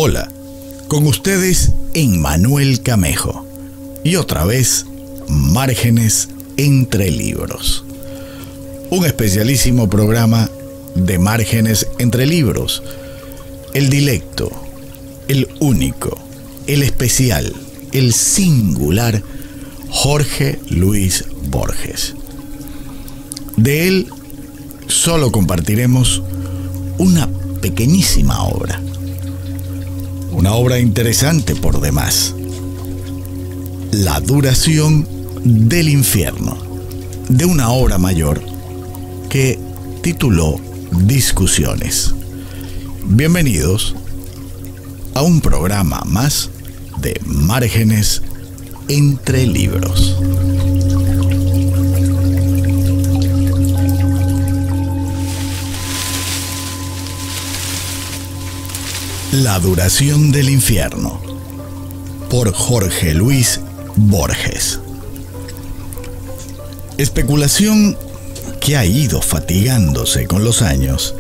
Hola, con ustedes Emmanuel Camejo y otra vez Márgenes entre Libros, un especialísimo programa de Márgenes entre Libros, el dilecto, el único, el especial, el singular Jorge Luis Borges. De él solo compartiremos una pequeñísima obra, una obra interesante por demás: La duración del infierno, de una obra mayor que tituló Discusiones. Bienvenidos a un programa más de Márgenes entre Libros. La duración del infierno, por Jorge Luis Borges. Especulación que ha ido fatigándose con los años,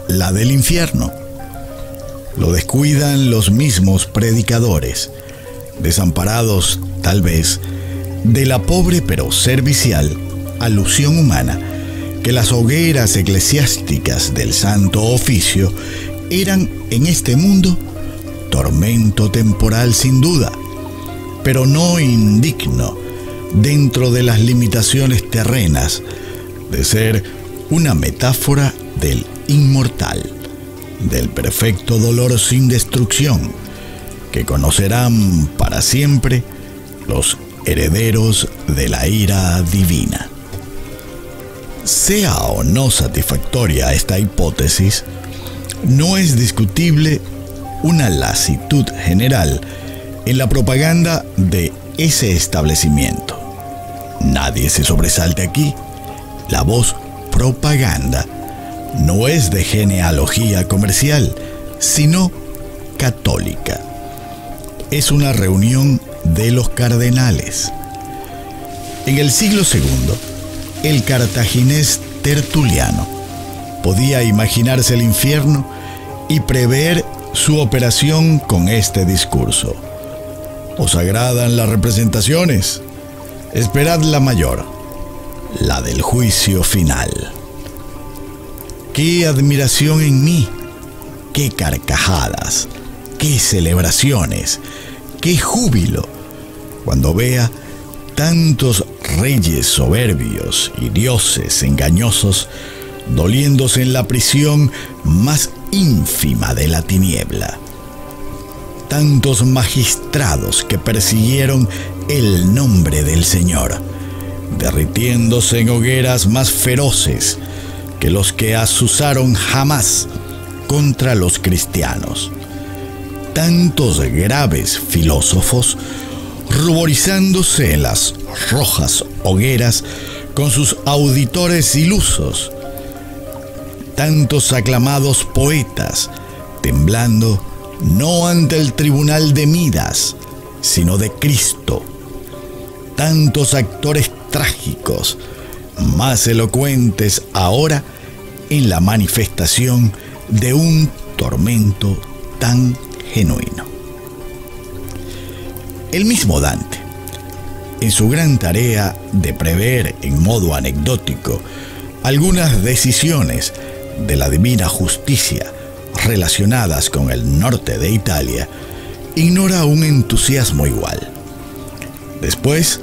la del infierno. Lo descuidan los mismos predicadores, desamparados, tal vez, de la pobre pero servicial alusión humana que las hogueras eclesiásticas del Santo Oficio eran en este mundo tormento temporal sin duda, pero no indigno dentro de las limitaciones terrenas de ser una metáfora del inmortal, del perfecto dolor sin destrucción, que conocerán para siempre los herederos de la ira divina. Sea o no satisfactoria esta hipótesis, no es discutible una lasitud general en la propaganda de ese establecimiento. Nadie se sobresalte aquí. La voz propaganda no es de genealogía comercial, sino católica. Es una reunión de los cardenales. En el siglo II, el cartaginés Tertuliano podía imaginarse el infierno y prever su operación con este discurso: ¿os agradan las representaciones? Esperad la mayor, la del juicio final. ¡Qué admiración en mí! ¡Qué carcajadas! ¡Qué celebraciones! ¡Qué júbilo! Cuando vea tantos reyes soberbios y dioses engañosos doliéndose en la prisión más ínfima de la tiniebla. Tantos magistrados que persiguieron el nombre del Señor, derritiéndose en hogueras más feroces que los que azuzaron jamás contra los cristianos. Tantos graves filósofos ruborizándose en las rojas hogueras con sus auditores ilusos. Tantos aclamados poetas temblando no ante el tribunal de Midas, sino de Cristo. Tantos actores trágicos, más elocuentes ahora en la manifestación de un tormento tan genuino. El mismo Dante, en su gran tarea de prever en modo anecdótico algunas decisiones de la divina justicia relacionadas con el norte de Italia, ignora un entusiasmo igual. Después,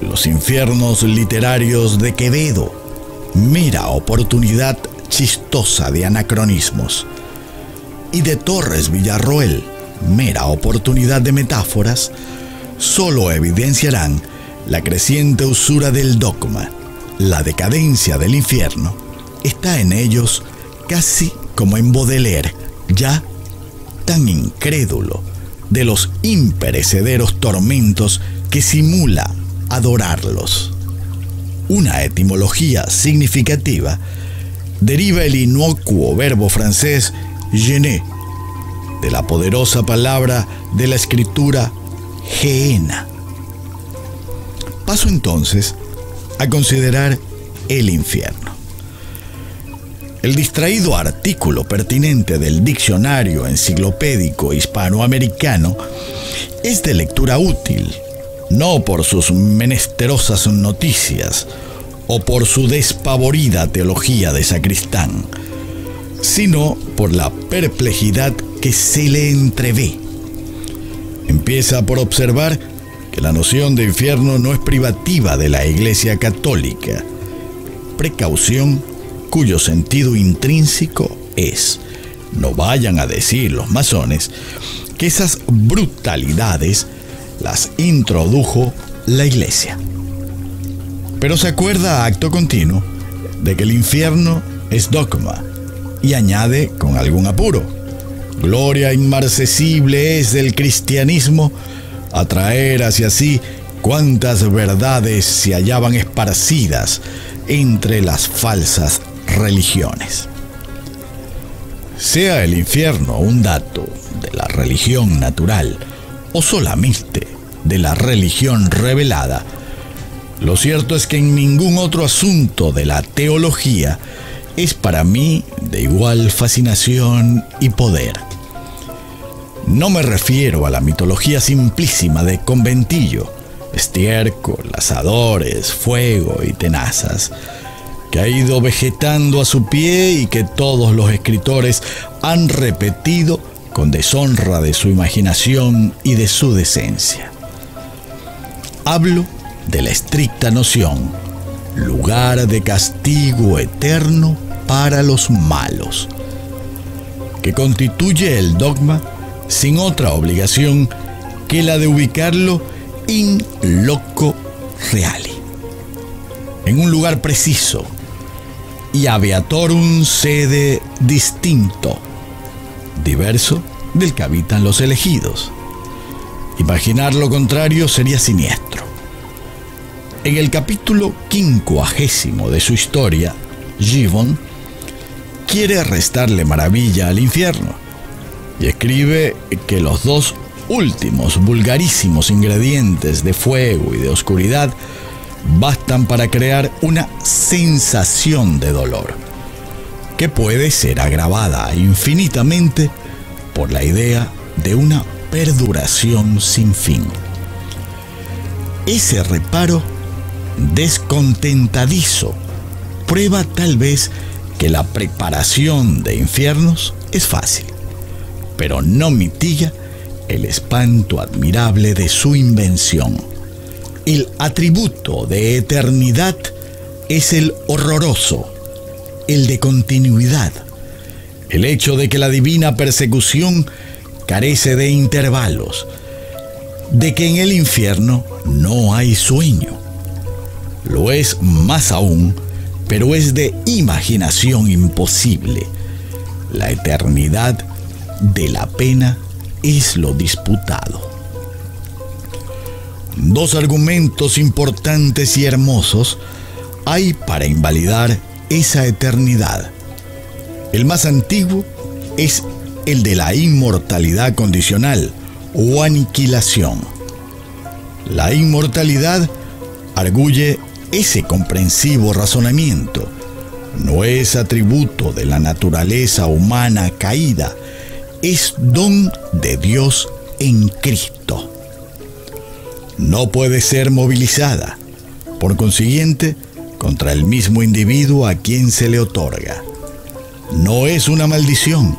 los infiernos literarios de Quevedo, mera oportunidad chistosa de anacronismos, y de Torres Villarroel, mera oportunidad de metáforas, solo evidenciarán la creciente usura del dogma. La decadencia del infierno está en ellos casi como en Baudelaire, ya tan incrédulo de los imperecederos tormentos que simula adorarlos. Una etimología significativa deriva el inocuo verbo francés gêner, de la poderosa palabra de la escritura gehenna. Paso entonces a considerar el infierno. El distraído artículo pertinente del Diccionario Enciclopédico Hispanoamericano es de lectura útil, no por sus menesterosas noticias o por su despavorida teología de sacristán, sino por la perplejidad que se le entrevé. Empieza por observar que la noción de infierno no es privativa de la Iglesia Católica, precaución cuyo sentido intrínseco es: no vayan a decir los masones que esas brutalidades las introdujo la Iglesia. Pero se acuerda acto continuo de que el infierno es dogma y añade con algún apuro: gloria inmarcesible es del cristianismo atraer hacia sí cuantas verdades se hallaban esparcidas entre las falsas religiones. Sea el infierno un dato de la religión natural o solamente de la religión revelada, lo cierto es que en ningún otro asunto de la teología es para mí de igual fascinación y poder. No me refiero a la mitología simplísima de conventillo, estiércol, asadores, fuego y tenazas, que ha ido vegetando a su pie y que todos los escritores han repetido con deshonra de su imaginación y de su decencia. Hablo de la estricta noción, lugar de castigo eterno para los malos, que constituye el dogma sin otra obligación que la de ubicarlo in loco reali, en un lugar preciso, y aviatorum sede distinto, diverso del que habitan los elegidos. Imaginar lo contrario sería siniestro. En el capítulo 50 de su historia, Gibbon quiere restarle maravilla al infierno y escribe que los dos últimos vulgarísimos ingredientes de fuego y de oscuridad bastan para crear una sensación de dolor, que puede ser agravada infinitamente por la idea de una perduración sin fin. Ese reparo descontentadizo prueba tal vez que la preparación de infiernos es fácil, pero no mitiga el espanto admirable de su invención. El atributo de eternidad es el horroroso, el de continuidad, el hecho de que la divina persecución carece de intervalos, de que en el infierno no hay sueño. Lo es más aún, pero es de imaginación imposible. La eternidad de la pena es lo disputado. Dos argumentos importantes y hermosos hay para invalidar esa eternidad. El más antiguo es el de la inmortalidad condicional o aniquilación. La inmortalidad arguye ese comprensivo razonamiento. No es atributo de la naturaleza humana caída, es don de Dios en Cristo. No puede ser movilizada, por consiguiente, contra el mismo individuo a quien se le otorga. No es una maldición,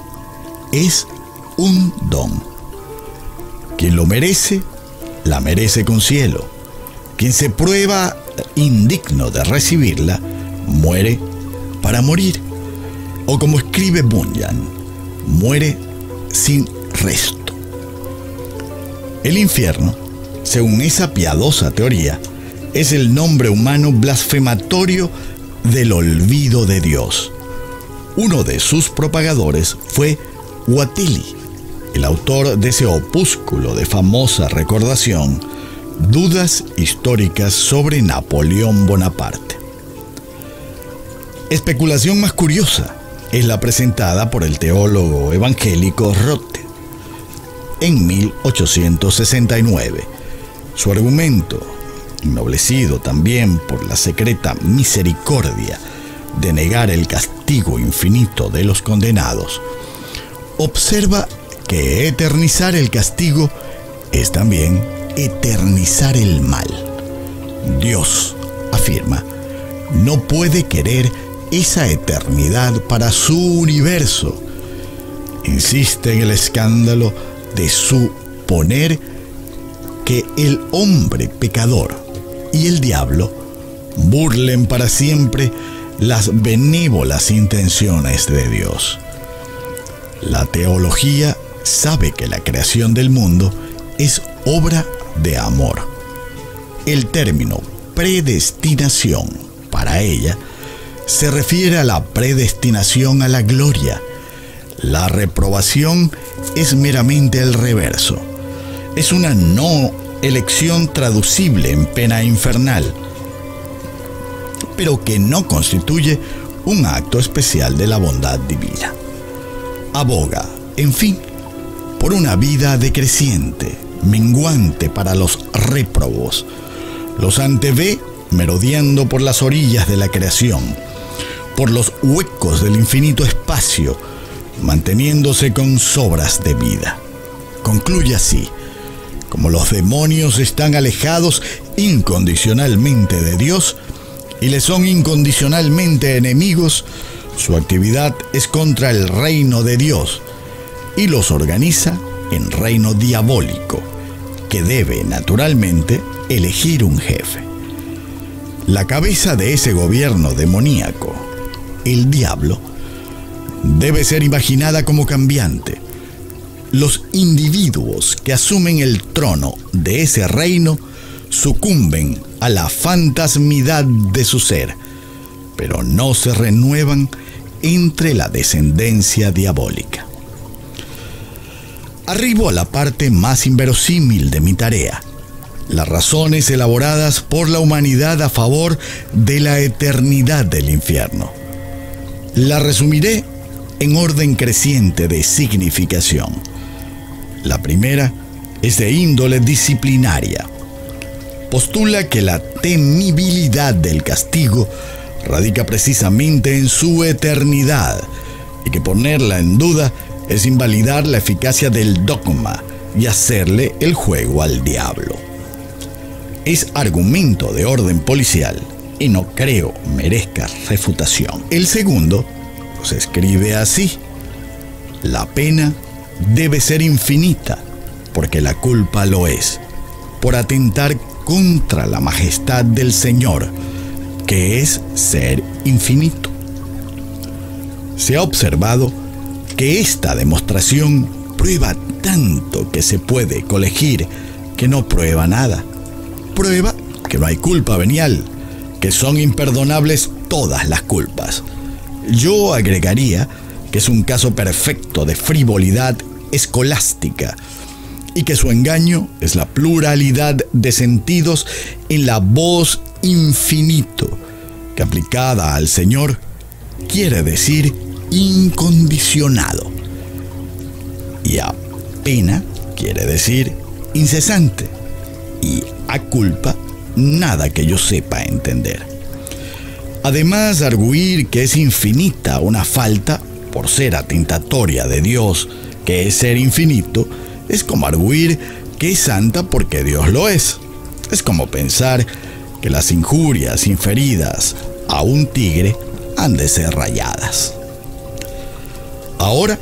es un don. Quien lo merece, la merece con cielo. Quien se prueba indigno de recibirla, muere para morir. O como escribe Bunyan, muere sin resto. El infierno, según esa piadosa teoría, es el nombre humano blasfematorio del olvido de Dios. Uno de sus propagadores fue Whately, el autor de ese opúsculo de famosa recordación, Dudas históricas sobre Napoleón Bonaparte. Especulación más curiosa es la presentada por el teólogo evangélico Rothe en 1869. Su argumento, ennoblecido también por la secreta misericordia de negar el castigo infinito de los condenados, observa que eternizar el castigo es también eternizar el mal. Dios, afirma, no puede querer esa eternidad para su universo. Insiste en el escándalo de suponer que el hombre pecador y el diablo burlen para siempre las benévolas intenciones de Dios. La teología sabe que la creación del mundo es obra de amor. El término predestinación para ella se refiere a la predestinación a la gloria. La reprobación es meramente el reverso. Es una no elección traducible en pena infernal, pero que no constituye un acto especial de la bondad divina. Aboga, en fin, por una vida decreciente, menguante para los réprobos. Los antevé merodeando por las orillas de la creación, por los huecos del infinito espacio, manteniéndose con sobras de vida. Concluye así: como los demonios están alejados incondicionalmente de Dios y le son incondicionalmente enemigos, su actividad es contra el reino de Dios y los organiza en reino diabólico, que debe naturalmente elegir un jefe. La cabeza de ese gobierno demoníaco, el diablo, debe ser imaginada como cambiante. Los individuos que asumen el trono de ese reino sucumben a la fantasmidad de su ser, pero no se renuevan entre la descendencia diabólica. Arribo a la parte más inverosímil de mi tarea: las razones elaboradas por la humanidad a favor de la eternidad del infierno. La resumiré en orden creciente de significación. La primera es de índole disciplinaria. Postula que la temibilidad del castigo radica precisamente en su eternidad y que ponerla en duda es invalidar la eficacia del dogma y hacerle el juego al diablo. Es argumento de orden policial y no creo merezca refutación. El segundo se escribe así: la pena debe ser infinita, porque la culpa lo es, por atentar contra la majestad del Señor, que es ser infinito. Se ha observado que esta demostración prueba tanto que se puede colegir que no prueba nada. Prueba que no hay culpa venial, que son imperdonables todas las culpas. Yo agregaría que es un caso perfecto de frivolidad escolástica y que su engaño es la pluralidad de sentidos en la voz infinito, que aplicada al Señor quiere decir incondicionado, y a pena quiere decir incesante, y a culpa nada que yo sepa entender. Además, arguir que es infinita una falta por ser atentatoria de Dios, que es ser infinito, es como arguir que es santa porque Dios lo es. Es como pensar que las injurias inferidas a un tigre han de ser rayadas. Ahora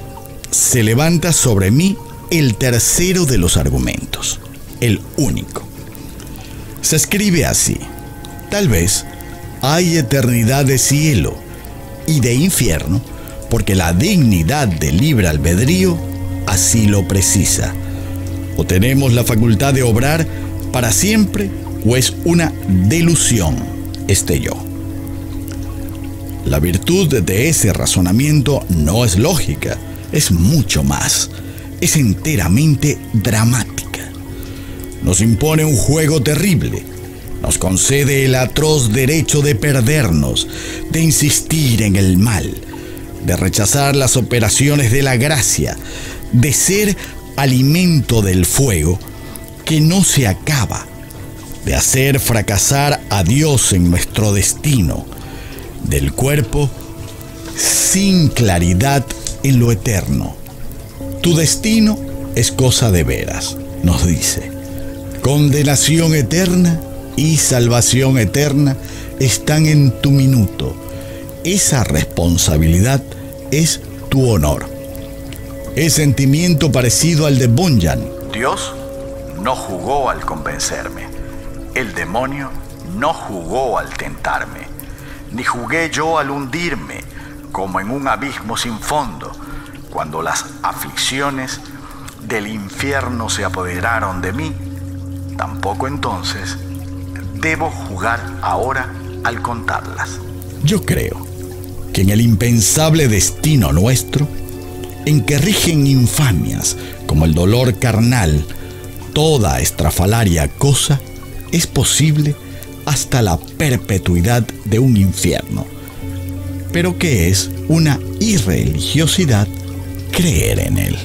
se levanta sobre mí el tercero de los argumentos, el único. Se escribe así: tal vez hay eternidad de cielo y de infierno porque la dignidad del libre albedrío así lo precisa. O tenemos la facultad de obrar para siempre, o es una delusión este yo. La virtud de ese razonamiento no es lógica, es mucho más, es enteramente dramática. Nos impone un juego terrible, nos concede el atroz derecho de perdernos, de insistir en el mal, de rechazar las operaciones de la gracia, de ser alimento del fuego que no se acaba, de hacer fracasar a Dios en nuestro destino, del cuerpo sin claridad en lo eterno. Tu destino es cosa de veras, nos dice. Condenación eterna y salvación eterna están en tu minuto. Esa responsabilidad es tu honor. Es sentimiento parecido al de Bunyan. Dios no jugó al convencerme. El demonio no jugó al tentarme. Ni jugué yo al hundirme como en un abismo sin fondo, cuando las aflicciones del infierno se apoderaron de mí. Tampoco entonces debo jugar ahora al contarlas. Yo creo que en el impensable destino nuestro, en que rigen infamias como el dolor carnal, toda estrafalaria cosa, es posible hasta la perpetuidad de un infierno, pero que es una irreligiosidad creer en él.